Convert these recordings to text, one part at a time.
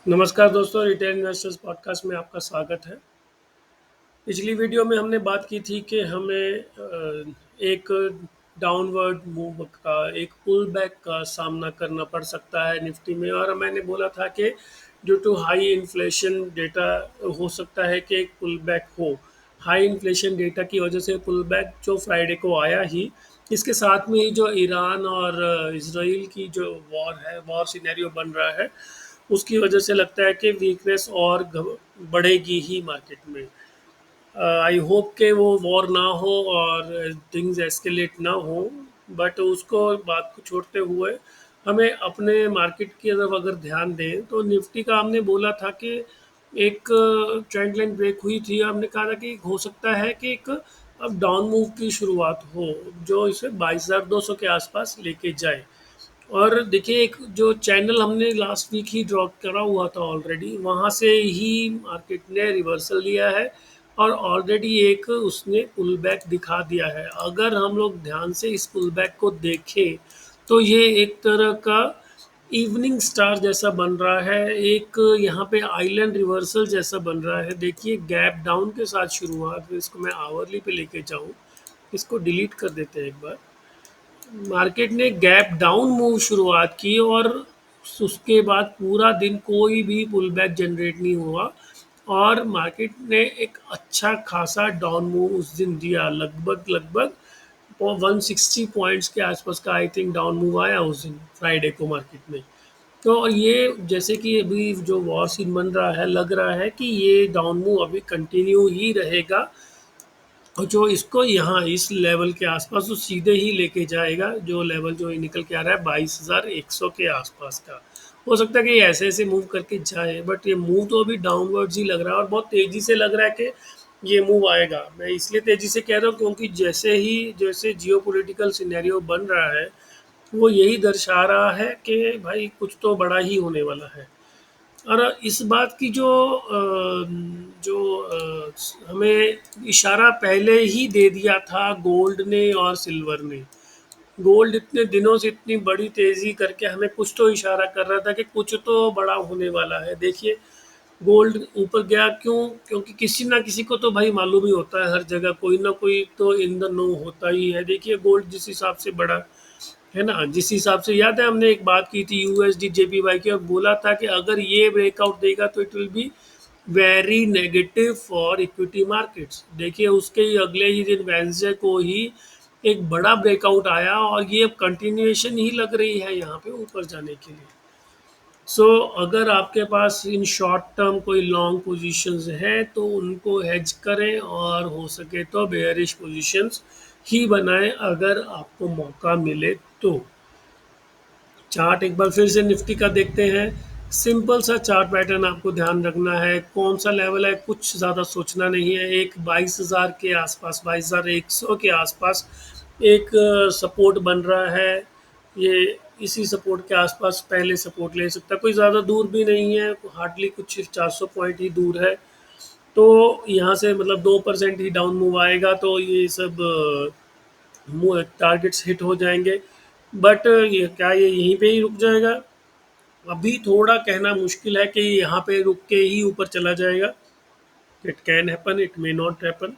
नमस्कार दोस्तों, retail investors podcast में आपका स्वागत है। पिछली वीडियो में हमने बात की थी कि हमें एक डाउनवर्ड मूव का, एक पुल बैक का सामना करना पड़ सकता है निफ्टी में, और मैंने बोला था कि due to high inflation data हो सकता है कि एक पुल बैक हो। हाई इन्फ्लेशन डेटा की वजह से पुल बैक जो फ्राइडे को आया ही, इसके साथ में ही जो ईरान और इसराइल की जो वॉर सिनेरियो बन रहा है, उसकी वजह से लगता है कि वीकनेस और बढ़ेगी ही मार्केट में। आई होप के वो वॉर ना हो और थिंग्स एस्केलेट ना हो। बट उसको बात को छोड़ते हुए हमें अपने मार्केट की तरफ अगर ध्यान दें तो निफ्टी का हमने बोला था कि एक ट्रेंड लाइन ब्रेक हुई थी। हमने कहा था कि हो सकता है कि एक अब डाउन मूव की शुरुआत हो जो इसे 22,200 के आसपास लेके जाए। और देखिए, एक जो चैनल हमने लास्ट वीक ही ड्रॉ करा हुआ था ऑलरेडी, वहाँ से ही मार्केट ने रिवर्सल लिया है और ऑलरेडी एक उसने पुल बैक दिखा दिया है। अगर हम लोग ध्यान से इस पुल बैक को देखें तो ये एक तरह का इवनिंग स्टार जैसा बन रहा है, एक यहाँ पे आइलैंड रिवर्सल जैसा बन रहा है। देखिए, गैप डाउन के साथ शुरुआत। इसको मैं आवरली पे लेके जाऊँ, इसको डिलीट कर देते हैं एक बार। मार्केट ने गैप डाउन मूव शुरुआत की और उसके बाद पूरा दिन कोई भी पुल बैक जनरेट नहीं हुआ, और मार्केट ने एक अच्छा खासा डाउन मूव उस दिन दिया। लगभग लगभग 160 पॉइंट्स के आसपास का आई थिंक डाउन मूव आया उस दिन फ्राइडे को मार्केट में। तो ये जैसे कि अभी जो वॉर सीन बन रहा है, लग रहा है कि ये डाउन मूव अभी कंटिन्यू ही रहेगा, और जो इसको यहाँ इस लेवल के आसपास तो सीधे ही लेके जाएगा। जो लेवल जो ये निकल के आ रहा है 22,100 के आसपास का, हो सकता है कि ये ऐसे ऐसे मूव करके जाए, बट ये मूव तो अभी डाउनवर्ड्स ही लग रहा है और बहुत तेज़ी से लग रहा है कि ये मूव आएगा। मैं इसलिए तेज़ी से कह रहा हूँ क्योंकि जैसे जियो पोलिटिकल सिनेरियो बन रहा है, वो यही दर्शा रहा है कि भाई कुछ तो बड़ा ही होने वाला है। और इस बात की हमें इशारा पहले ही दे दिया था गोल्ड ने और सिल्वर ने। गोल्ड इतने दिनों से इतनी बड़ी तेजी करके हमें कुछ तो इशारा कर रहा था कि कुछ तो बड़ा होने वाला है। देखिए, गोल्ड ऊपर गया क्यों? क्योंकि किसी ना किसी को तो भाई मालूम ही होता है, हर जगह कोई ना कोई तो इन द नो होता ही है। देखिए, गोल्ड जिस हिसाब से बढ़ा है ना, जिस हिसाब से, याद है हमने एक बात की थी यूएसडी जेपीवाई की, और बोला था कि अगर ये ब्रेकआउट देगा तो it will be very negative for equity markets. देखिए, उसके ही अगले ही दिन वेंसडे को ही एक बड़ा ब्रेकआउट आया और ये अब कंटिन्यूएशन ही लग रही है यहाँ पे ऊपर जाने के लिए। अगर आपके पास इन शॉर्ट टर्म कोई लॉन्ग पोजीशंस हैं तो उनको हेज करें, और हो सके तो बेयरिश पोजीशंस ही बनाएं अगर आपको मौका मिले तो। चार्ट एक बार फिर से निफ्टी का देखते हैं। सिंपल सा चार्ट पैटर्न आपको ध्यान रखना है। कौन सा लेवल है कुछ ज़्यादा सोचना नहीं है। एक 22,000 के आसपास, 22,100 के आसपास एक सपोर्ट बन रहा है। ये इसी सपोर्ट के आसपास पहले सपोर्ट ले सकता है, कोई ज़्यादा दूर भी नहीं है, हार्डली कुछ 400 पॉइंट ही दूर है। तो यहाँ से मतलब 2% ही डाउन मूव आएगा तो ये सब टारगेट्स हिट हो जाएंगे। बट ये क्या ये यहीं पे ही रुक जाएगा? अभी थोड़ा कहना मुश्किल है कि यहाँ पे रुक के ही ऊपर चला जाएगा। It can happen, it may not happen,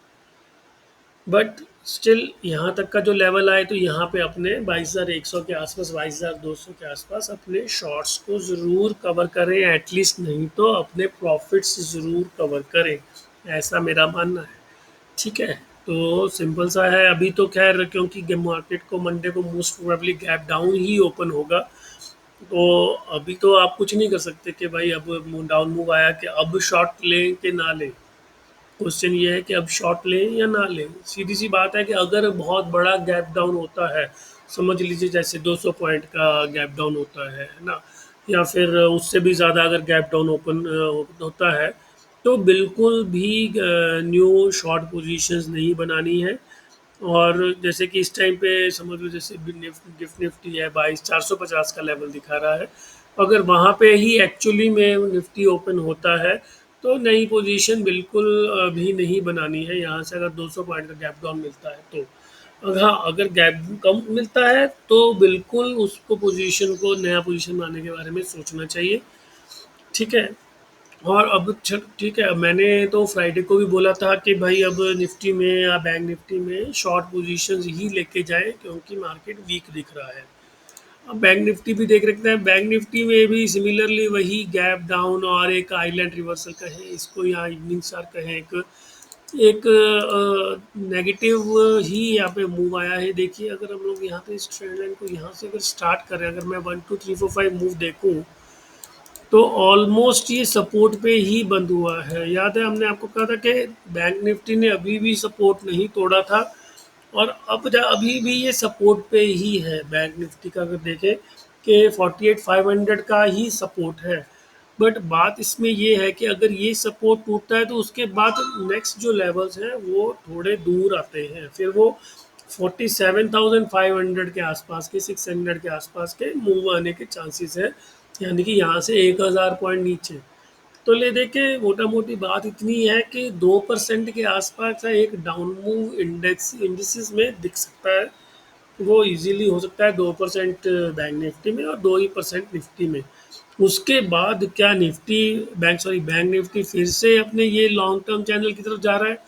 but still यहाँ तक का जो लेवल आए तो यहाँ पे अपने 22,100 के आसपास, 22,200 के आसपास अपने शॉर्ट्स को ज़रूर कवर करें एटलीस्ट, नहीं तो अपने प्रॉफिट्स ज़रूर कवर करें, ऐसा मेरा मानना है। ठीक है, तो सिंपल सा है। अभी तो खैर क्योंकि मार्केट को मंडे को मोस्ट प्रोबेबली गैप डाउन ही ओपन होगा, तो अभी तो आप कुछ नहीं कर सकते कि भाई अब डाउन मूव आया कि अब शॉर्ट लें कि ना लें। क्वेश्चन ये है कि अब शॉर्ट लें या ना लें। सीधी सी बात है कि अगर बहुत बड़ा गैप डाउन होता है, समझ लीजिए जैसे 200 पॉइंट का गैप डाउन होता है ना, या फिर उससे भी ज़्यादा अगर गैप डाउन ओपन होता है, तो बिल्कुल भी न्यू शॉर्ट पोजीशंस नहीं बनानी है। और जैसे कि इस टाइम पे समझ लो जैसे गिफ्ट निफ्टी है 22,450 का लेवल दिखा रहा है, अगर वहाँ पे ही एक्चुअली में निफ्टी ओपन होता है तो नई पोजीशन बिल्कुल भी नहीं बनानी है यहाँ से। अगर 200 पॉइंट का गैप डाउन मिलता है तो, अगर हाँ, अगर गैप कम मिलता है तो बिल्कुल उसको पोजीशन को नया पोजीशन बनाने के बारे में सोचना चाहिए। ठीक है। और अब ठीक है, मैंने तो फ्राइडे को भी बोला था कि भाई अब निफ्टी में या बैंक निफ्टी में शॉर्ट पोजीशंस ही लेके जाएं क्योंकि मार्केट वीक दिख रहा है। अब बैंक निफ्टी भी देख रखते हैं, बैंक निफ्टी में भी सिमिलरली वही गैप डाउन और एक आइलैंड रिवर्सल कहें इसको या इवनिंग स्टार कहें, एक एक नेगेटिव ही यहाँ पे मूव आया है। देखिए अगर हम लोग यहाँ पे इस ट्रेंड लाइन को यहाँ से अगर स्टार्ट करें, अगर मैं 1 2 3 4 5 मूव देखूँ तो ऑलमोस्ट ये सपोर्ट पे ही बंद हुआ है। याद है हमने आपको कहा था कि बैंक निफ्टी ने अभी भी सपोर्ट नहीं तोड़ा था, और अभी भी ये सपोर्ट पे ही है। बैंक निफ्टी का अगर देखें कि 48,500 का ही सपोर्ट है। बट बात इसमें ये है कि अगर ये सपोर्ट टूटता है तो उसके बाद नेक्स्ट जो लेवल्स हैं वो थोड़े दूर आते हैं, फिर वो 47,500 के आसपास के 600 के आसपास के मूव आने के चांसेस है, यानी कि यहाँ से 1,000 पॉइंट नीचे। तो ले देखे मोटा मोटी बात इतनी है कि 2% के आसपास का एक डाउन मूव इंडिसेस में दिख सकता है। वो इजीली हो सकता है 2% बैंक निफ्टी में और 2% निफ्टी में। उसके बाद क्या निफ्टी बैंक निफ्टी फिर से अपने ये लॉन्ग टर्म चैनल की तरफ जा रहा है,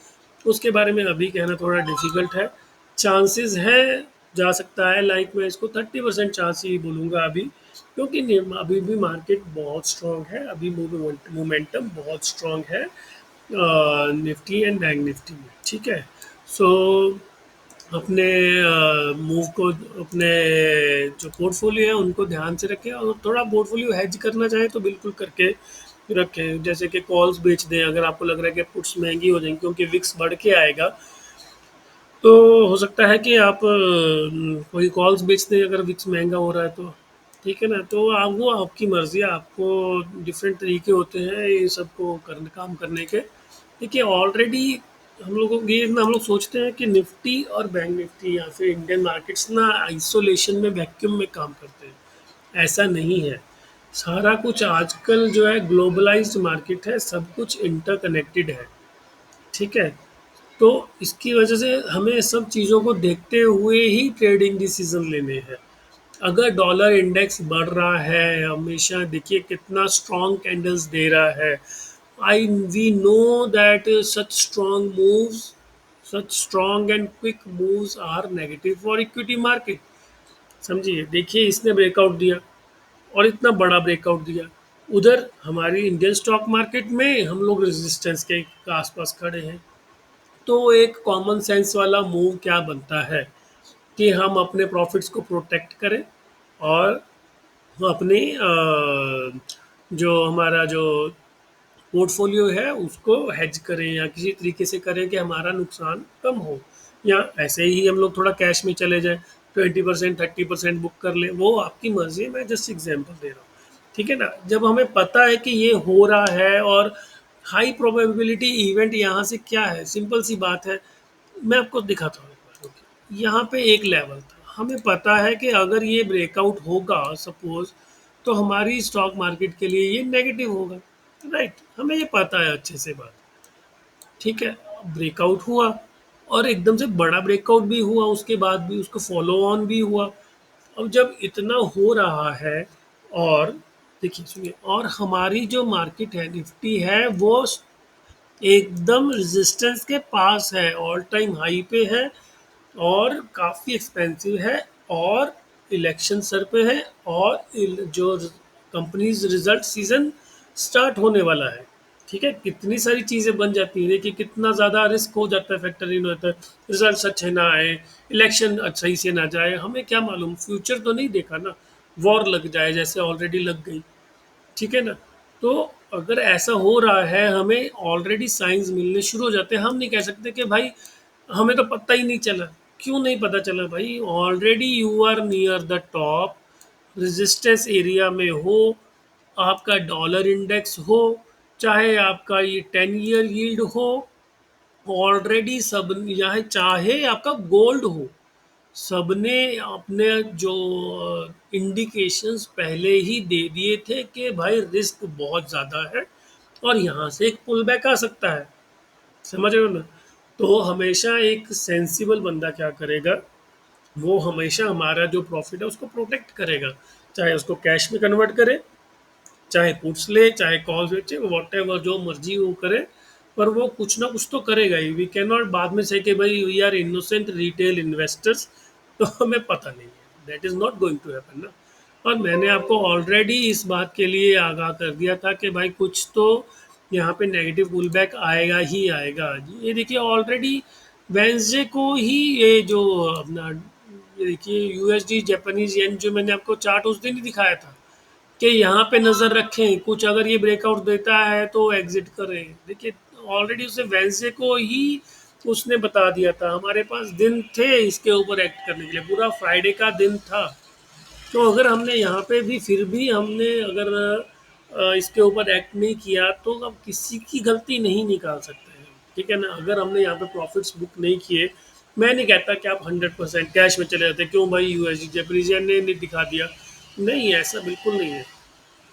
उसके बारे में अभी कहना थोड़ा डिफिकल्ट है। चांसेस है, जा सकता है, लाइक मैं इसको 30% चांस ही बोलूँगा अभी, क्योंकि अभी भी मार्केट बहुत स्ट्रांग है, अभी मोमेंटम बहुत स्ट्रांग है निफ्टी एंड बैंक निफ्टी में। ठीक है। सो अपने मूव को, अपने जो पोर्टफोलियो है उनको ध्यान से रखें, और थोड़ा पोर्टफोलियो हेज करना चाहें तो बिल्कुल करके रखें। जैसे कि कॉल्स बेच दें अगर आपको लग रहा है कि पुट्स महंगी हो जाएंगी क्योंकि विक्स बढ़ के आएगा, तो हो सकता है कि आप कोई कॉल्स बेच दें अगर विक्स महंगा हो रहा है तो। ठीक है ना, तो आप वो आपकी मर्जी है, आपको डिफरेंट तरीके होते हैं ये सबको करने काम करने के। देखिए ऑलरेडी हम लोगों ये ना, हम लोग सोचते हैं कि निफ्टी और बैंक निफ्टी या फिर इंडियन मार्केट्स ना आइसोलेशन में वैक्यूम में काम करते हैं, ऐसा नहीं है। सारा कुछ आजकल जो है ग्लोबलाइज्ड मार्केट है, सब कुछ इंटरकनेक्टेड है। ठीक है। तो इसकी वजह से हमें सब चीज़ों को देखते हुए ही ट्रेडिंग डिसीजन लेने हैं। अगर डॉलर इंडेक्स बढ़ रहा है हमेशा, देखिए कितना स्ट्रॉन्ग कैंडल्स दे रहा है। I we know that such strong and quick moves are negative for equity market. समझिए, देखिए इसने ब्रेकआउट दिया और इतना बड़ा ब्रेकआउट दिया। उधर हमारी इंडियन स्टॉक मार्केट में हम लोग रेजिस्टेंस के आसपास खड़े हैं। तो एक कॉमन सेंस वाला मूव क्या बनता है कि हम अपने प्रॉफिट्स को प्रोटेक्ट करें, और अपनी जो हमारा जो पोर्टफोलियो है उसको हेज करें या किसी तरीके से करें कि हमारा नुकसान कम हो, या ऐसे ही हम लोग थोड़ा कैश में चले जाएं, 20% 30% बुक कर लें, वो आपकी मर्जी है, मैं जस्ट एग्जांपल दे रहा हूँ। ठीक है ना, जब हमें पता है कि ये हो रहा है और हाई प्रोबेबिलिटी इवेंट यहाँ से क्या है, सिंपल सी बात है, मैं आपको दिखाता हूँ एक बार। रुकिए। यहाँ पे एक लेवल था, हमें पता है कि अगर ये ब्रेकआउट होगा सपोज, तो हमारी स्टॉक मार्केट के लिए ये नेगेटिव होगा। राइट, हमें ये पता है अच्छे से बात। ठीक है। ब्रेकआउट हुआ और एकदम से बड़ा ब्रेकआउट भी हुआ, उसके बाद भी उसको फॉलो ऑन भी हुआ। अब जब इतना हो रहा है, और देखिए सुनिए, और हमारी जो मार्केट है निफ्टी है वो एकदम रेजिस्टेंस के पास है, ऑल टाइम हाई पे है, और काफ़ी एक्सपेंसिव है, और इलेक्शन सर पे है, और जो कंपनीज रिजल्ट सीजन स्टार्ट होने वाला है। ठीक है, कितनी सारी चीज़ें बन जाती हैं, देखिए कितना ज़्यादा रिस्क हो जाता है, फैक्टर इन होता है। रिजल्ट अच्छे ना आए, इलेक्शन सही से ना जाए, हमें क्या मालूम, फ्यूचर तो नहीं देखा ना, वॉर लग जाए जैसे ऑलरेडी लग गई। ठीक है ना, तो अगर ऐसा हो रहा है, हमें ऑलरेडी साइंस मिलने शुरू हो जाते हैं। हम नहीं कह सकते कि भाई हमें तो पता ही नहीं चला। क्यों नहीं पता चला भाई, already you are near the top, resistance area में हो, आपका डॉलर इंडेक्स हो, चाहे आपका ये 10 ईयर यील्ड हो, ऑलरेडी सब यहाँ, चाहे आपका गोल्ड हो, सबने अपने जो इंडिकेशंस पहले ही दे दिए थे कि भाई रिस्क बहुत ज़्यादा है और यहाँ से एक पुल बैक आ सकता है। समझ रहे हो ना। तो हमेशा एक सेंसिबल बंदा क्या करेगा, वो हमेशा हमारा जो प्रॉफिट है उसको प्रोटेक्ट करेगा, चाहे उसको कैश में कन्वर्ट करे चाहे पुट्स ले चाहे कॉल्स बेचे, वॉट एवर जो मर्जी वो करे, पर वो कुछ ना कुछ तो करेगा ही। वी कैन नॉट बाद में से कि भाई we are innocent retail investors, तो हमें पता नहीं है, that is not going to happen ना। और मैंने आपको ऑलरेडी इस बात के लिए आगाह कर दिया था कि भाई कुछ तो यहाँ पे नेगेटिव पुल बैक आएगा ही आएगा। ये देखिए ऑलरेडी वेंसडे को ही ये जो अपना, ये देखिए यूएसडी जापानीज येन जो मैंने आपको चार्ट उस दिन ही दिखाया था कि यहाँ पे नज़र रखें, कुछ अगर ये ब्रेकआउट देता है तो एग्जिट करें। देखिए ऑलरेडी उसे वेंसडे को ही उसने बता दिया था, हमारे पास दिन थे इसके ऊपर एक्ट करने के लिए, पूरा फ्राइडे का दिन था। तो अगर हमने यहाँ पे भी फिर भी हमने अगर इसके ऊपर एक्ट नहीं किया तो अब किसी की गलती नहीं निकाल सकते हैं, ठीक है ना। अगर हमने यहाँ पे प्रॉफिट्स बुक नहीं किए, मैं नहीं कहता कि आप 100% कैश में चले जाते, क्यों भाई यूएसडी जापानीज येन ने नहीं दिखा दिया, नहीं ऐसा बिल्कुल नहीं है।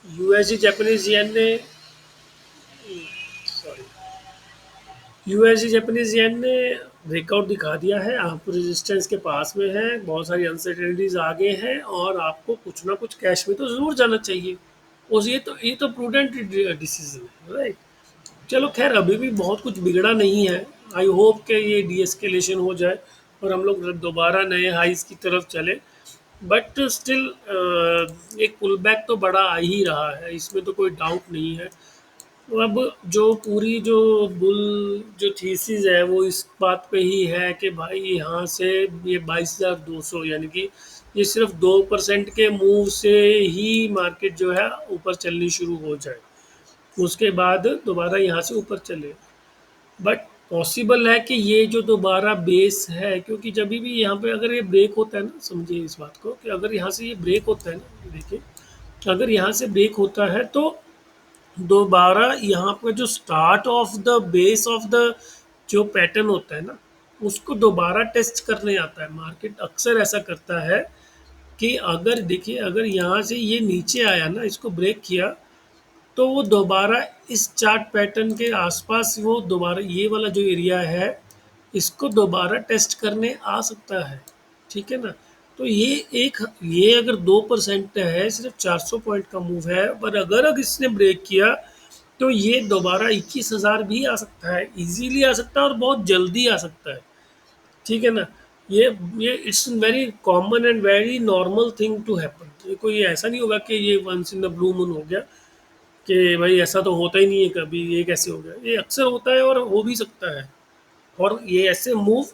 यूएसडी जापानीज येन ने, सॉरी, यूएसडी जापानीज येन ने ब्रेकआउट दिखा दिया है, आप रेजिस्टेंस के पास में है, बहुत सारी अनसर्टेनिटीज आगे हैं और आपको कुछ ना कुछ कैश में तो ज़रूर जाना चाहिए। और ये तो प्रूडेंट डिसीजन है, राइट। चलो खैर अभी भी बहुत कुछ बिगड़ा नहीं है, आई होप कि ये डीएस्केलेशन हो जाए और हम लोग दोबारा नए हाइज की तरफ चले। बट स्टिल एक पुल बैक तो बड़ा आ ही रहा है, इसमें तो कोई डाउट नहीं है। तो अब जो पूरी जो बुल जो थीसिस है वो इस बात पे ही है कि भाई यहाँ से ये 22,200, यानी कि ये सिर्फ 2% के मूव से ही मार्केट जो है ऊपर चलनी शुरू हो जाए, उसके बाद दोबारा यहाँ से ऊपर चले। बट पॉसिबल है कि ये जो दोबारा बेस है, क्योंकि जब भी यहाँ पे अगर ये ब्रेक होता है ना, समझिए इस बात को कि अगर यहाँ से ये ब्रेक होता है ना, देखिए अगर यहाँ से ब्रेक होता है तो दोबारा यहाँ पर जो start of the base of the जो पैटर्न होता है ना, उसको दोबारा टेस्ट करने आता है मार्केट, अक्सर ऐसा करता है कि अगर देखिए अगर यहाँ से ये नीचे आया ना, इसको ब्रेक किया, तो वो दोबारा इस चार्ट पैटर्न के आसपास वो दोबारा ये वाला जो एरिया है इसको दोबारा टेस्ट करने आ सकता है, ठीक है ना। तो ये अगर 2% है, सिर्फ 400 पॉइंट का मूव है, पर अगर इसने ब्रेक किया तो ये दोबारा 21,000 भी आ सकता है, इजीली आ सकता है और बहुत जल्दी आ सकता है, ठीक है ना। ये it's very common and very normal thing to happen. ये कोई ऐसा नहीं होगा कि ये once in the blue moon हो गया, कि भाई ऐसा तो होता ही नहीं है कभी, ये कैसे हो गया, ये अक्सर होता है और हो भी सकता है। और ये ऐसे मूव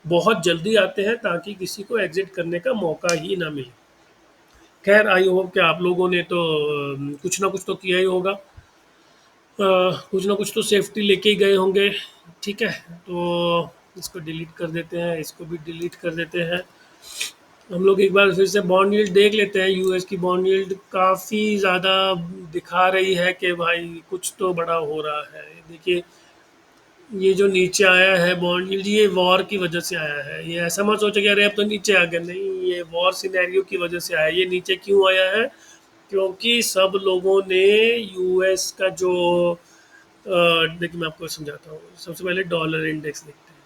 बहुत जल्दी आते हैं ताकि किसी को एग्जिट करने का मौका ही ना मिले। खैर आई होप कि आप लोगों ने तो कुछ ना कुछ तो किया ही होगा, कुछ ना कुछ तो सेफ्टी लेके ही गए होंगे, ठीक है। तो इसको डिलीट कर देते हैं, इसको भी डिलीट कर देते हैं। हम लोग एक बार फिर से बॉन्ड यील्ड देख लेते हैं। यूएस की बॉन्ड यील्ड काफ़ी ज़्यादा दिखा रही है कि भाई कुछ तो बड़ा हो रहा है। देखिए ये जो नीचे आया है बॉन्ड यील्ड, ये वॉर की वजह से आया है। ये ऐसा मत सोचो कि अरे अब तो नीचे आ गया, नहीं, ये वॉर सिनेरियो की वजह से आया है। ये नीचे क्यों आया है? क्योंकि सब लोगों ने यूएस का जो देखिए मैं आपको समझाता हूँ। सबसे पहले डॉलर इंडेक्स देखते हैं,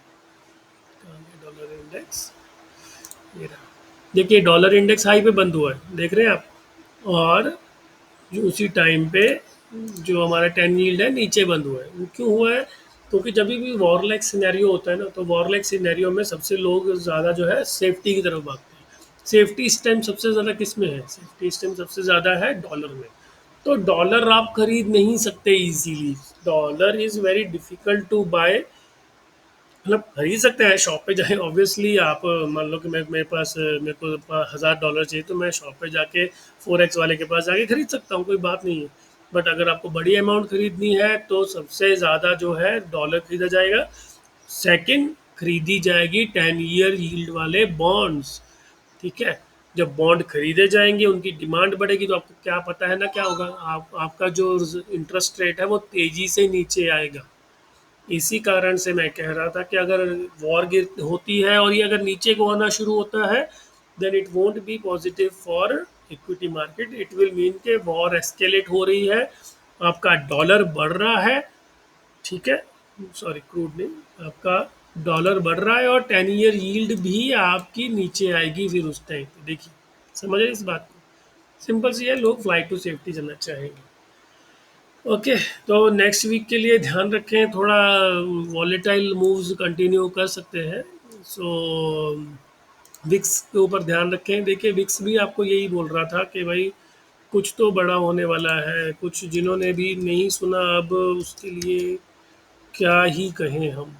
कहाँ गया डॉलर इंडेक्स, ये रहा। देखिए डॉलर इंडेक्स हाई पे बंद हुआ है, देख रहे हैं आप, और जो उसी टाइम पे जो हमारा 10 यील्ड है नीचे बंद हुआ है। वो क्यों हुआ है? क्योंकि जब भी वॉर लाइक सिनेरियो होता है ना, तो वॉर लाइक सिनेरियो में सबसे लोग ज़्यादा जो है सेफ्टी की तरफ भागते हैं। सेफ्टी इस टाइम सबसे ज़्यादा किस में है? सेफ्टी इस टाइम सबसे ज़्यादा है डॉलर में। तो डॉलर आप खरीद नहीं सकते easily, dollar is very difficult to buy. मतलब खरीद सकते हैं, शॉप पे जाए ऑब्वियसली आप, मान लो कि मेरे को $1,000 चाहिए, तो मैं शॉप पे जाके फोरेक्स वाले के पास जाके खरीद सकता हूँ, कोई बात नहीं है। बट अगर आपको बड़ी अमाउंट खरीदनी है तो सबसे ज़्यादा जो है डॉलर खरीदा जाएगा। सेकंड खरीदी जाएगी 10 ईयर यील्ड वाले बॉन्ड्स, ठीक है। जब बॉन्ड खरीदे जाएंगे उनकी डिमांड बढ़ेगी, तो आपको क्या पता है ना क्या होगा, आपका जो इंटरेस्ट रेट है वो तेज़ी से नीचे आएगा। इसी कारण से मैं कह रहा था कि अगर वॉर गिर होती है और ये अगर नीचे को आना शुरू होता है, then it won't be positive for equity market. It will mean के वॉर एस्केलेट हो रही है, आपका डॉलर बढ़ रहा है, ठीक है, सॉरी क्रूड नहीं, आपका डॉलर बढ़ रहा है और 10 ईयर यील्ड भी आपकी नीचे आएगी फिर उस टाइम पे। देखिए समझ रहे इस बात को, सिंपल सी है, लोग फ्लाइट टू सेफ्टी चलना चाहेंगे। ओके, तो नेक्स्ट वीक के लिए ध्यान रखें, थोड़ा वॉलेटाइल मूव्स कंटिन्यू कर सकते हैं। सो विक्स के ऊपर ध्यान रखें। देखिए विक्स भी आपको यही बोल रहा था कि भाई कुछ तो बड़ा होने वाला है। कुछ जिन्होंने भी नहीं सुना, अब उसके लिए क्या ही कहें हम।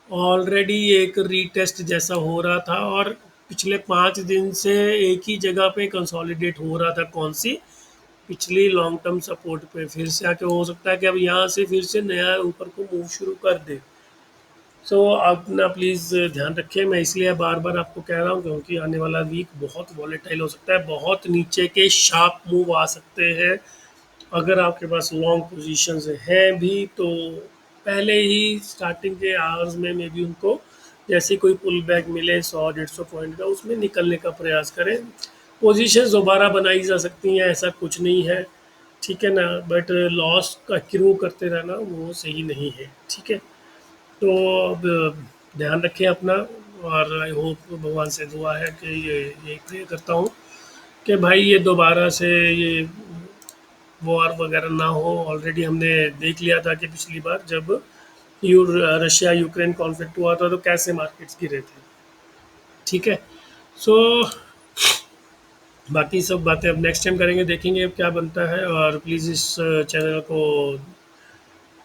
ऑलरेडी एक रीटेस्ट जैसा हो रहा था, और पिछले 5 दिन से एक ही जगह पे कंसोलिडेट हो रहा था। कौन सी? पिछली लॉन्ग टर्म सपोर्ट पे फिर से आके हो सकता है कि अब यहाँ से फिर से नया ऊपर को मूव शुरू कर दे। सो अपना प्लीज़ ध्यान रखें। मैं इसलिए बार बार आपको कह रहा हूँ क्योंकि आने वाला वीक बहुत वॉलेटाइल हो सकता है। बहुत नीचे के शार्प मूव आ सकते हैं। अगर आपके पास लॉन्ग पोजीशंस हैं भी तो पहले ही स्टार्टिंग के आवर्स में मे बी उनको जैसे कोई पुल बैक मिले 100-150 पॉइंट का, उसमें निकलने का प्रयास करें। पोजीशंस दोबारा बनाई जा सकती हैं, ऐसा कुछ नहीं है, ठीक है ना। बट लॉस का क्यों करते रहना वो सही नहीं है, ठीक है। तो अब ध्यान रखें अपना। और आई होप, भगवान से दुआ है कि ये प्रे करता हूँ कि भाई ये दोबारा से ये वॉर वगैरह ना हो। ऑलरेडी हमने देख लिया था कि पिछली बार जब यू रशिया यूक्रेन कॉन्फ्लिक्ट हुआ था तो कैसे मार्केट्स गिरे थे, ठीक है। सो बाकी सब बातें अब नेक्स्ट टाइम करेंगे, देखेंगे अब क्या बनता है। और प्लीज़ इस चैनल को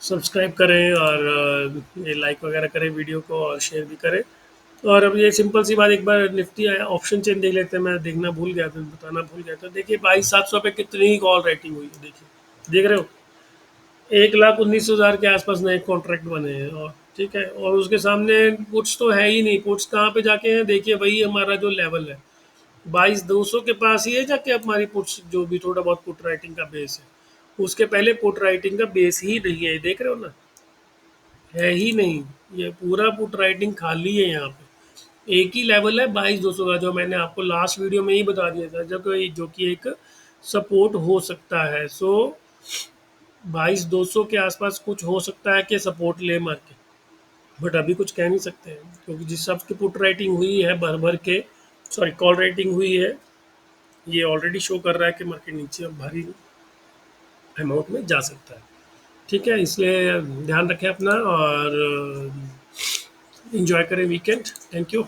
सब्सक्राइब करें, और ये लाइक वगैरह करें वीडियो को, और शेयर भी करें। और अब ये सिंपल सी बात, एक बार निफ्टी ऑप्शन चेन देख लेते हैं। मैं देखना भूल गया था, बताना भूल गया था। देखिए 22,700 पे कितनी कॉल राइटिंग हुई है, देखिए देख रहे हो। 1,19,000 के आसपास नए कॉन्ट्रैक्ट बने हैं, और ठीक है। और उसके सामने पुट्स तो है ही नहीं। पुट्स कहाँ पे जाके हैं? देखिए वही हमारा जो लेवल है 22,200 के पास ही है जाके हमारी पुट्स, जो भी थोड़ा बहुत पुट राइटिंग का बेस है। उसके पहले पुट राइटिंग का बेस ही नहीं है, देख रहे हो ना, है ही नहीं। ये पूरा पुट राइटिंग खाली है यहाँ पे। एक ही लेवल है 22,200 का, जो मैंने आपको लास्ट वीडियो में ही बता दिया था, जो कि एक सपोर्ट हो सकता है। सो 22,200 के आसपास कुछ हो सकता है कि सपोर्ट ले मार्केट। बट अभी कुछ कह नहीं सकते हैं क्योंकि जिस हिसाब की पुट राइटिंग हुई है भर भर के, सॉरी कॉल राइटिंग हुई है, ये ऑलरेडी शो कर रहा है कि मार्केट नीचे अब भारी अमाउंट में जा सकता है, ठीक है। इसलिए ध्यान रखें अपना, और इंजॉय करें वीकेंड। Thank you.